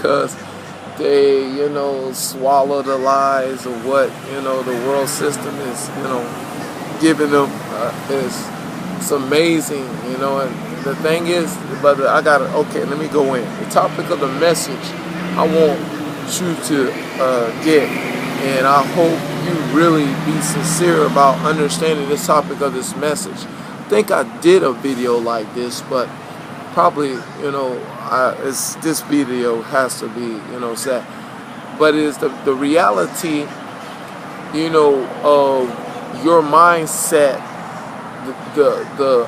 because they, swallow the lies of what, the world system is, giving them. It's amazing, and the thing is, brother, okay, let me go in. The topic of the message I want you to get, and I hope you really be sincere about understanding this topic of this message. I think I did a video like this, but probably, this video has to be, set. But it's the reality, of your mindset, the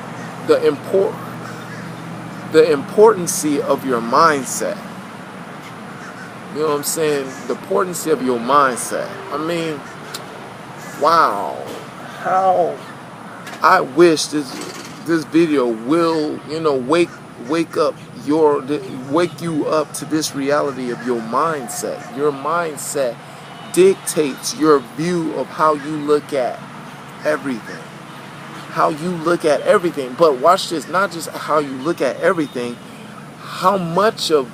importance of your mindset. You know what I'm saying? The importance of your mindset. I mean, wow, how I wish this video will, wake you up to this reality of your mindset. Your mindset dictates your view of how you look at everything. How you look at everything. But watch this, not just how you look at everything, how much of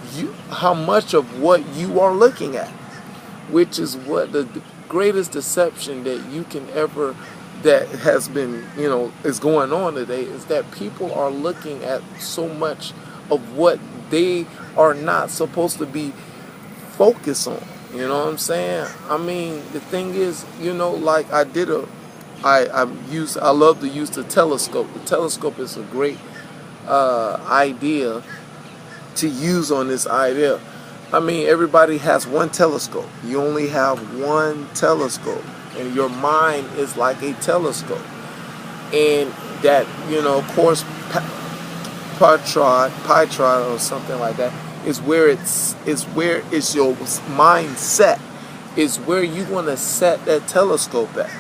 what you are looking at, which is what the greatest deception that you can ever, that has been, is going on today, is that people are looking at so much of what they are not supposed to be focused on. You know what I'm saying? I mean, the thing is, like I love to use the telescope. The telescope is a great idea to use on this idea. I mean, everybody has one telescope. You only have one telescope, and your mind is like a telescope. And that, of course, Pytrod or something like that is where it's your mindset. Is where you want to set that telescope at.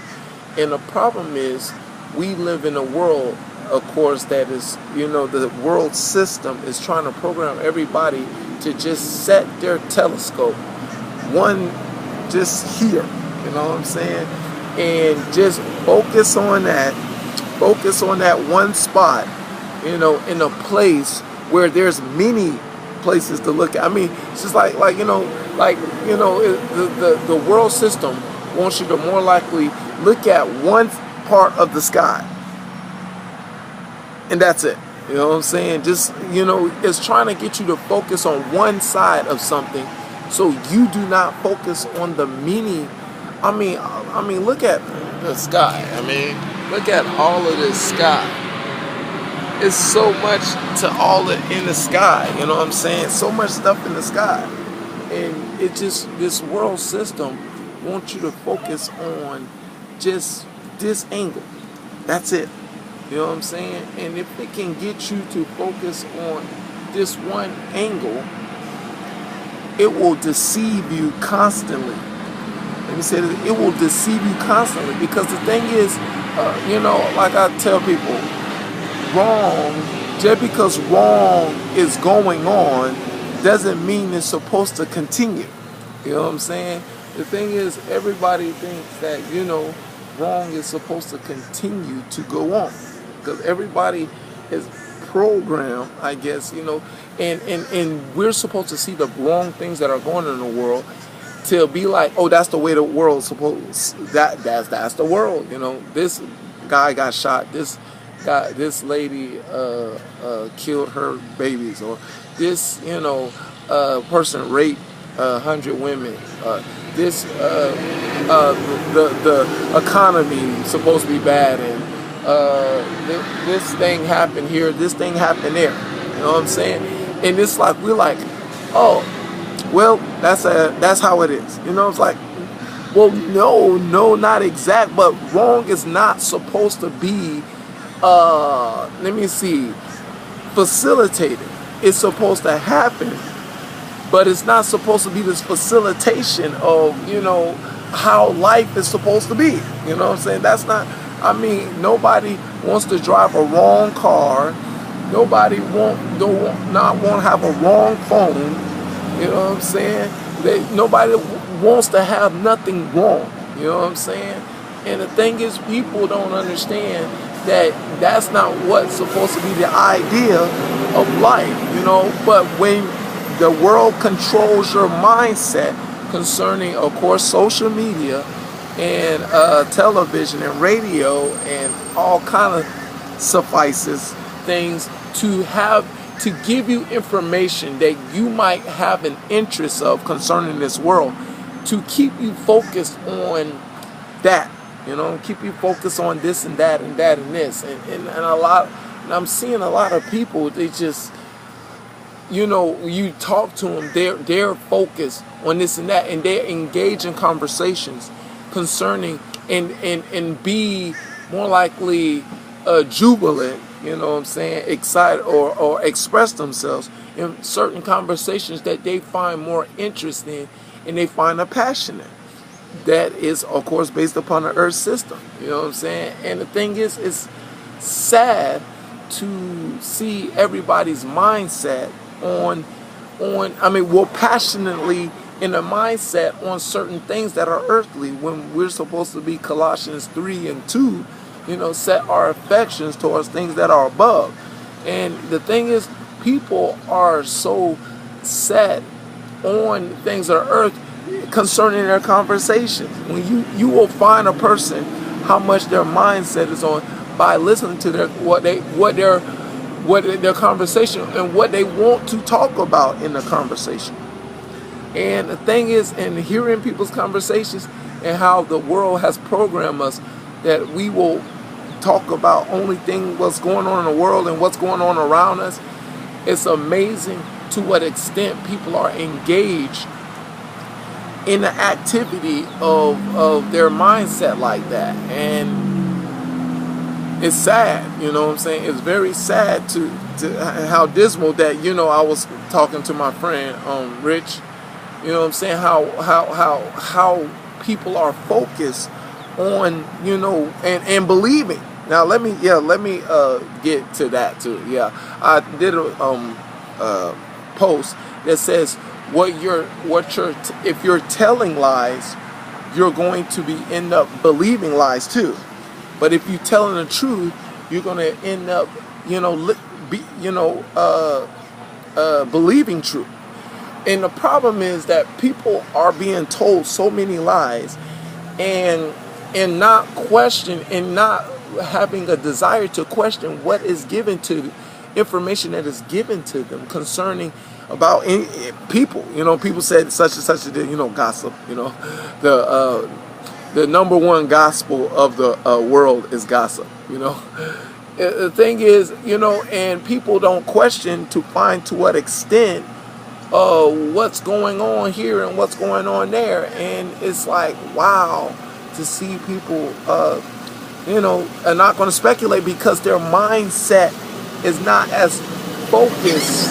And the problem is, we live in a world, of course, that is, the world system is trying to program everybody to just set their telescope one just here, you know what I'm saying? And just focus on that one spot, in a place where there's many places to look at. I mean, it's just the world system wants you to more likely look at one part of the sky, and that's it. You know what I'm saying? Just, it's trying to get you to focus on one side of something, so you do not focus on the many. I mean, look at the sky. I mean, look at all of this sky. It's so much to all in the sky. You know what I'm saying? So much stuff in the sky, and it just, this world system wants you to focus on just this angle. That's it. You know what I'm saying? And if it can get you to focus on this one angle, it will deceive you constantly. Let me say this, it will deceive you constantly, because the thing is, like I tell people, just because wrong is going on doesn't mean it's supposed to continue. You know what I'm saying? The thing is, everybody thinks that, wrong is supposed to continue to go on, because everybody is programmed, I guess, and we're supposed to see the wrong things that are going on in the world to be like, oh, that's the way the world's supposed, that's the world. This guy got shot, this lady killed her babies, or this person raped 100 women, the economy is supposed to be bad, and this thing happened here, this thing happened there. You know what I'm saying? And it's like, we're like, oh, well, that's how it is. It's like, well, no, not exact, but wrong is not supposed to be, facilitated. It's supposed to happen, but it's not supposed to be this facilitation of, how life is supposed to be. You know what I'm saying? That's not, nobody wants to drive a wrong car. Nobody want to have a wrong phone. You know what I'm saying? Nobody wants to have nothing wrong. You know what I'm saying? And the thing is, people don't understand that that's not what's supposed to be the idea of life, But when the world controls your mindset concerning, of course, social media and television and radio and all kind of suffices things to give you information that you might have an interest of concerning this world, to keep you focused on that, keep you focused on this and that and that and this, and I'm seeing a lot of people, they just, you talk to them, they're focused on this and that, and they engage in conversations concerning and be more likely jubilant, excited or express themselves in certain conversations that they find more interest in and they find a passion in. That is, of course, based upon the earth system, And the thing is, it's sad to see everybody's mindset we're passionately in a mindset on certain things that are earthly, when we're supposed to be Colossians 3:2, set our affections towards things that are above. And the thing is, people are so set on things that are earth concerning their conversations. When you will find a person how much their mindset is on by listening to their conversation and what they want to talk about in the conversation. And the thing is, in hearing people's conversations and how the world has programmed us that we will talk about only what's going on in the world and what's going on around us, it's amazing to what extent people are engaged in the activity of their mindset like that. And it's sad, It's very sad to how dismal that, I was talking to my friend, Rich, how people are focused on, and believing. Now let me get to that too. Yeah, I did a post that says if you're telling lies, you're going to end up believing lies too. But if you're telling the truth, you're going to end up, believing truth. And the problem is that people are being told so many lies, and not question, and not having a desire to question what is given to information that is given to them concerning about people. People said such and such, gossip. The number one gospel of the world is gossip. The thing is, and people don't question to find to what extent what's going on here and what's going on there. And it's like, wow, to see people, are not going to speculate because their mindset is not as focused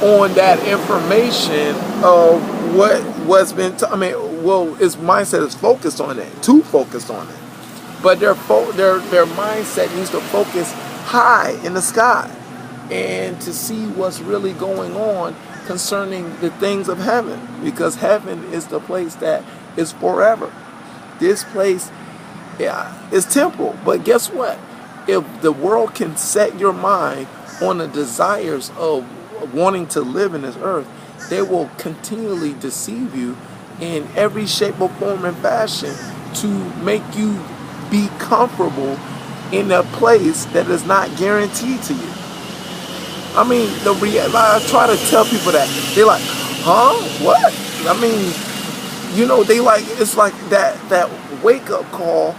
on that information of what's been his mindset is focused on it, too focused on it. But their mindset needs to focus high in the sky and to see what's really going on concerning the things of heaven, because heaven is the place that is forever. This place is temporal, but guess what? If the world can set your mind on the desires of wanting to live in this earth, they will continually deceive you in every shape or form and fashion to make you be comfortable in a place that is not guaranteed to you. I try to tell people that. They're like, huh? What? It's like that wake-up call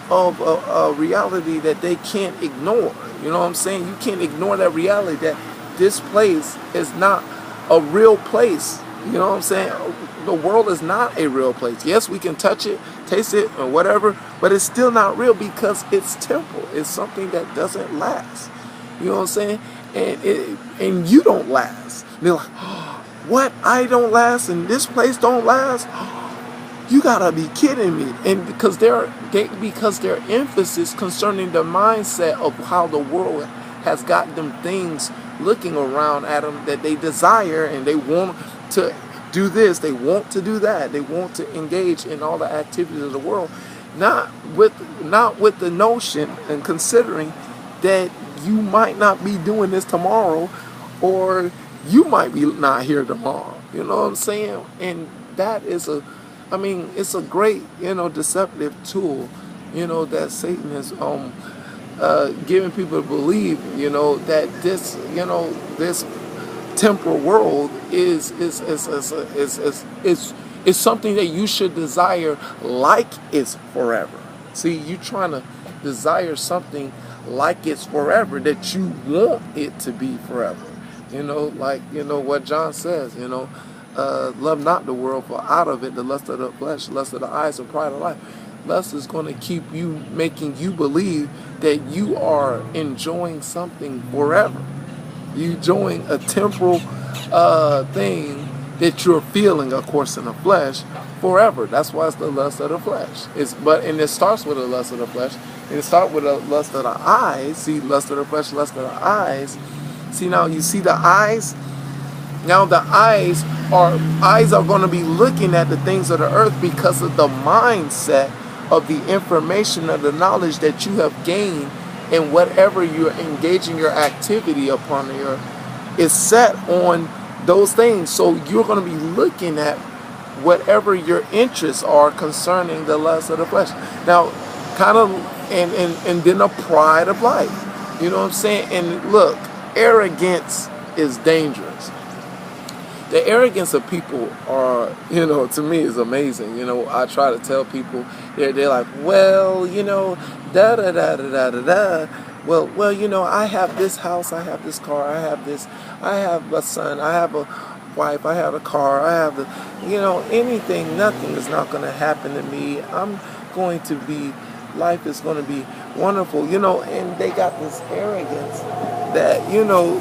of a reality that they can't ignore. You know what I'm saying? You can't ignore that reality that this place is not a real place. You know what I'm saying? The world is not a real place. Yes, we can touch it, taste it, or whatever, but it's still not real because it's temporal. It's something that doesn't last. You know what I'm saying? And you don't last. And they're like, oh, what? I don't last and this place don't last? You gotta be kidding me. And because their emphasis concerning the mindset of how the world has got them things looking around at them that they desire, and they want to do this, they want to do that, they want to engage in all the activities of the world, not with the notion and considering that you might not be doing this tomorrow, or you might be not here tomorrow. You know what I'm saying? And that is I mean, it's a great, deceptive tool, that Satan is giving people to believe, that this temporal world is something that you should desire like it's forever. See, you trying to desire something like it's forever, that you want it to be forever. Like, what John says, love not the world, for out of it the lust of the flesh, lust of the eyes, and pride of life. Lust is going to keep you, making you believe that you are enjoying something forever. You enjoying a temporal thing that you're feeling, of course, in the flesh forever. That's why it's the lust of the flesh. And it starts with the lust of the flesh, and it starts with the lust of the eyes. See, lust of the flesh, lust of the eyes. See, now you see the eyes. Now the eyes are going to be looking at the things of the earth because of the mindset of the information of the knowledge that you have gained, and whatever you're engaging your activity upon the earth is set on those things. So you're going to be looking at whatever your interests are concerning the lust of the flesh. Now, kind of, and then a pride of life. You know what I'm saying? And look, arrogance is dangerous. The arrogance of people are, to me is amazing. I try to tell people, they're like, well, da da da da da da da. Well, I have this house, I have this car, I have a son, I have a wife, I have a car, I have anything, nothing is not going to happen to me. Life is going to be wonderful, and they got this arrogance that,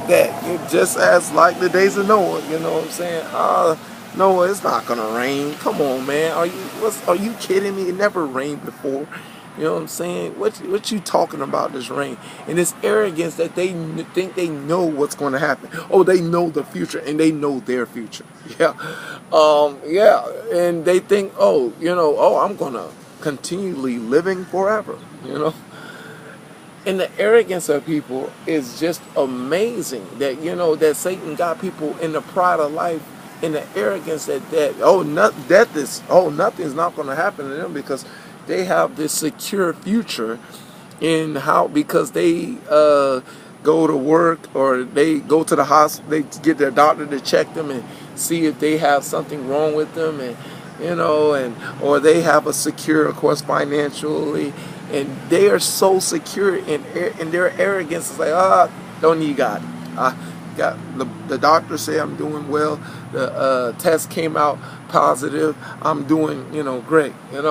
that just as like the days of Noah, you know what I'm saying? Noah, it's not going to rain. Come on, man. Are you kidding me? It never rained before. You know what I'm saying? What you talking about, this rain? And this arrogance that they think they know what's going to happen. Oh, they know the future, and they know their future. Yeah. And they think, I'm going to continually living forever, And the arrogance of people is just amazing, that, that Satan got people in the pride of life, in the arrogance that nothing's not going to happen to them, because they have this secure future because they go to work, or they go to the hospital, they get their doctor to check them and see if they have something wrong with them, and or they have a secure, of course, financially, and they are so secure in their arrogance. It's like, don't need God. I got the doctor say I'm doing well. The test came out positive. I'm doing, great. And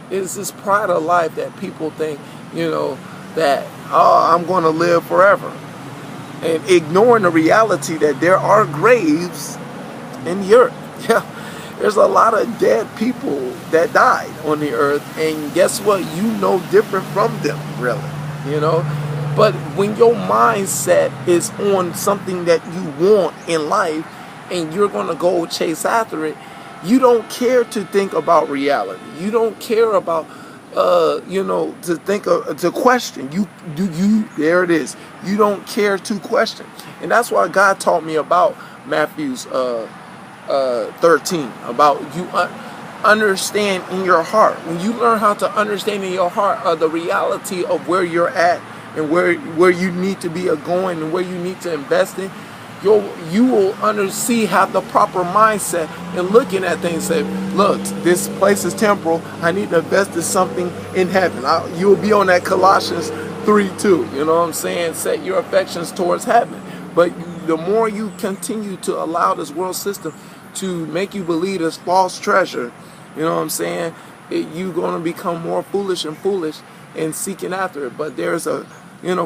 it's this pride of life that people think, that I'm going to live forever, and ignoring the reality that there are graves in the earth. Yeah. There's a lot of dead people that died on the earth, and guess what? Different from them, really, But when your mindset is on something that you want in life, and you're going to go chase after it, you don't care to think about reality. You don't care about, to question. There it is. You don't care to question. And that's why God taught me about Matthew's 13, about you understand in your heart. When you learn how to understand in your heart the reality of where you're at, and where you need to be going, and where you need to invest in, you will see, have the proper mindset in looking at things. Say, look, this place is temporal. I need to invest in something in heaven. You'll be on that Colossians 3:2. You know what I'm saying? Set your affections towards heaven. But the more you continue to allow this world system to make you believe this false treasure, you know what I'm saying, you're going to become more foolish and seeking after it. But there's a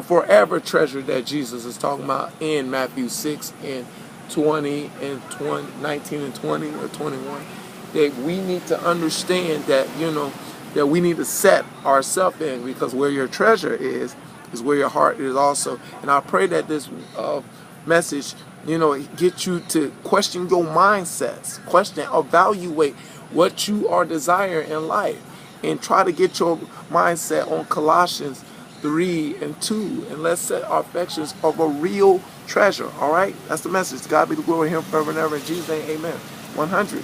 forever treasure that Jesus is talking about in Matthew 6 and 20 and 19 and 20 or 21, that we need to understand that, that we need to set ourselves in, because where your treasure is where your heart is also. And I pray that this message, get you to question your mindsets, evaluate what you are desiring in life, and try to get your mindset on Colossians 3 and 2. And let's set our affections of a real treasure. All right? That's the message. God be the glory, him forever and ever. In Jesus' name, amen. 100.